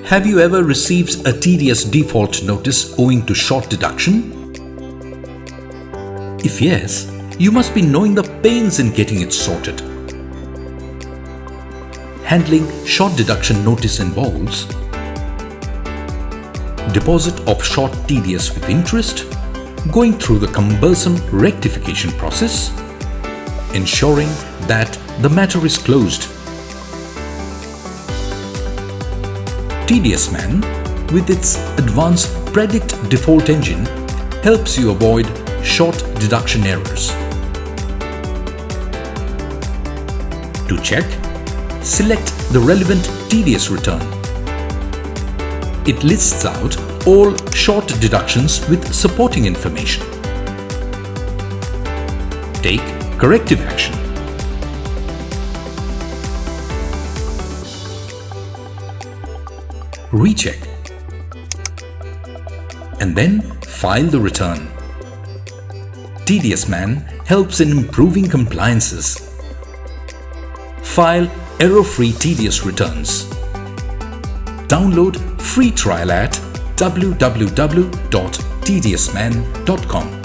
Have you ever received a TDS default notice owing to short deduction? If yes, you must be knowing the pains in getting it sorted. Handling short deduction notice involves deposit of short TDS with interest, going through the cumbersome rectification process, ensuring that the matter is closed. TDSMAN, with its advanced predict default engine, helps you avoid short deduction errors. To check, select the relevant TDS return. It lists out all short deductions with supporting information. Take corrective action. Recheck. And then file the return. TDSMAN helps in improving compliances. File error-free TDS returns. Download free trial at www.tdsman.com.